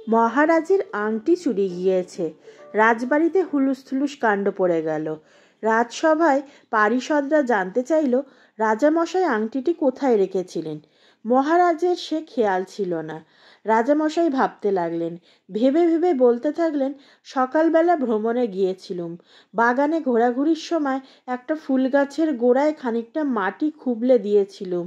মহারাজের আংটি চুরি গিয়েছে। রাজবাড়িতে হুলুস্থুলুস কাণ্ড পড়ে গেল। রাজসভায় পারিষদরা জানতে চাইল রাজামশাই আংটিটি কোথায় রেখেছিলেন। মহারাজের সে খেয়াল ছিল না। রাজামশাই ভাবতে লাগলেন। ভেবে ভেবে বলতে থাকলেন, সকালবেলা ভ্রমণে গিয়েছিলুম। বাগানে ঘোরাঘুরির সময় একটা ফুল গাছের গোড়ায় খানিকটা মাটি খুবলে দিয়েছিলুম।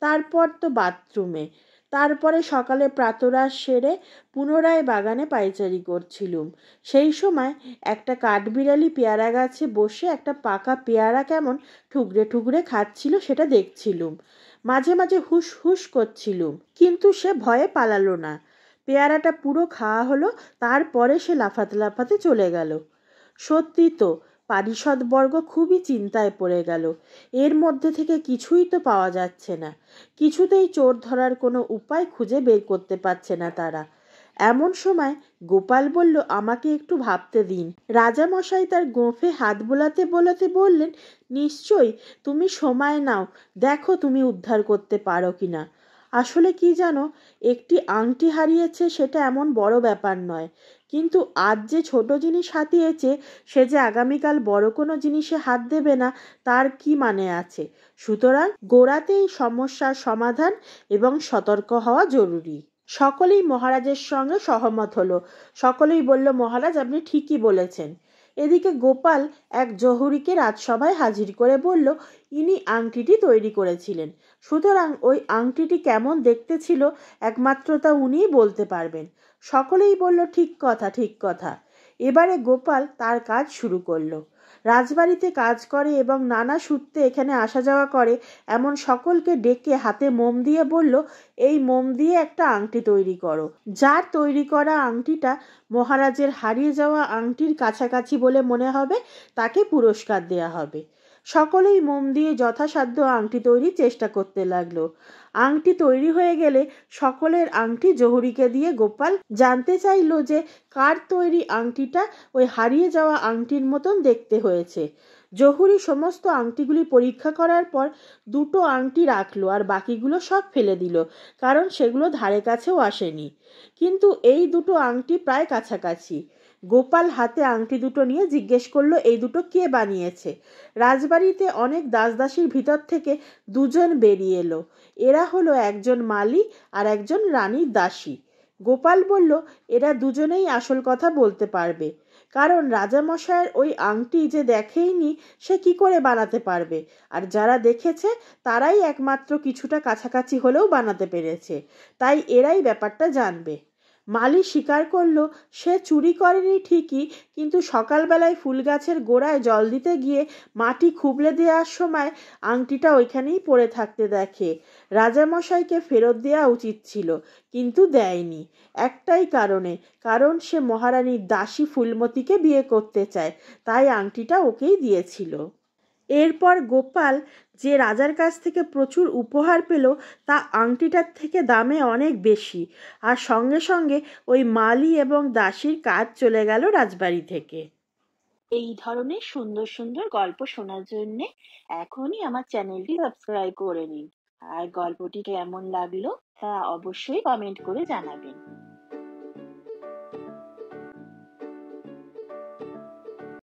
তারপর তো বাথরুমে। তারপরে সকালে প্রাতরাশ সেরে পুনরায় বাগানে পায়চারি করছিলুম। সেই সময় একটা কাঠবিড়ালি পেয়ারা গাছে বসে একটা পাকা পেয়ারা কেমন ঠুকরে ঠুকরে খাচ্ছিল সেটা দেখছিলুম। মাঝে মাঝে হুস হুস করছিলুম, কিন্তু সে ভয়ে পালালো না। পেয়ারাটা পুরো খাওয়া হলো, তারপরে সে লাফাতে লাফাতে চলে গেল। সত্যি তো, পারিষদবর্গ খুবই চিন্তায় পড়ে গেল। এর মধ্যে থেকে কিছুই তো পাওয়া যাচ্ছে না। কিছুতেই চোর ধরার কোনো উপায় খুঁজে বের করতে পারছে না তারা। এমন সময় গোপাল বলল, আমাকে একটু ভাবতে দিন। রাজামশাই তার গোঁফে হাত বোলাতে বোলাতে বললেন, নিশ্চয়ই, তুমি সময় নাও, দেখো তুমি উদ্ধার করতে পারো কিনা। আসলে কি জানো, একটি আংটি হারিয়েছে সেটা এমন বড় ব্যাপার নয়, কিন্তু আজ যে ছোট জিনিস হাতিয়েছে সে যে আগামীকাল বড় কোনো জিনিসে হাত দেবে না তার কি মানে আছে। সুতরাং গোড়াতেই সমস্যার সমাধান এবং সতর্ক হওয়া জরুরি। সকলেই মহারাজের সঙ্গে সহমত হলো। সকলেই বলল, মহারাজ আপনি ঠিকই বলেছেন। এদিকে গোপাল এক জহুরিকে রাজসভায় হাজির করে বলল, ইনি আংটিটি তৈরি করেছিলেন, সুতরাং ওই আংটিটি কেমন দেখতে ছিল একমাত্র তা উনিই বলতে পারবেন। সকলেই বলল, ঠিক কথা, ঠিক কথা। এবারে গোপাল তার কাজ শুরু করলো। রাজবাড়িতে কাজ করে এবং নানা সূত্রে এখানে আসা যাওয়া করে এমন সকলকে ডেকে হাতে মোম দিয়ে বলল, এই মোম দিয়ে একটা আংটি তৈরি করো। যার তৈরি করা আংটিটা মহারাজের হারিয়ে যাওয়া আংটির কাছাকাছি বলে মনে হবে তাকে পুরস্কার দেয়া হবে। সকলেই মোম দিয়ে যথাসাধ্য আংটি তৈরির চেষ্টা করতে লাগলো। আংটি তৈরি হয়ে গেলে সকলের আংটি জহুরিকে দিয়ে গোপাল জানতে চাইল যে কার তৈরি আংটিটা ওই হারিয়ে যাওয়া আংটির মতন দেখতে হয়েছে। জহুরি সমস্ত আংটিগুলি পরীক্ষা করার পর দুটো আংটি রাখলো আর বাকিগুলো সব ফেলে দিল, কারণ সেগুলো ধারে কাছেও আসেনি। কিন্তু এই দুটো আংটি প্রায় কাছাকাছি। গোপাল হাতে আংটি দুটো নিয়ে জিজ্ঞেস করলো, এই দুটো কে বানিয়েছে। রাজবাড়িতে অনেক দাসদাসীর ভিতর থেকে দুজন বেরিয়ে এলো। এরা হলো একজন মালি আর একজন রানীর দাসী। গোপাল বলল, এরা দুজনেই আসল কথা বলতে পারবে, কারণ রাজামশায়ের ওই আংটি যে দেখেইনি সে কি করে বানাতে পারবে, আর যারা দেখেছে তারাই একমাত্র কিছুটা কাছাকাছি হলেও বানাতে পেরেছে, তাই এরাই ব্যাপারটা জানবে। মালি স্বীকার করলো সে চুরি করেনি ঠিকই, কিন্তু সকালবেলায় ফুল গাছের গোড়ায় জল দিতে গিয়ে মাটি খুবলে দেওয়ার সময় আংটিটা ওইখানেই পড়ে থাকতে দেখে। রাজামশাইকে ফেরত দেওয়া উচিত ছিল, কিন্তু দেয়নি একটাই কারণে, কারণ সে মহারানীর দাসী ফুলমতিকে বিয়ে করতে চায়, তাই আংটিটা ওকেই দিয়েছিল। এরপর গোপাল যে রাজার কাছ থেকে প্রচুর উপহার পেল তা আংটিটার থেকে দামে অনেক বেশি, আর সঙ্গে সঙ্গে ওই মালি এবং দাসীর কাজ চলে গেল রাজবাড়ি থেকে। এই ধরনের সুন্দর সুন্দর গল্প শোনার জন্য এখনই আমার চ্যানেলটি সাবস্ক্রাইব করে নিন, আর গল্পটি কেমন লাগলো তা অবশ্যই কমেন্ট করে জানাবেন।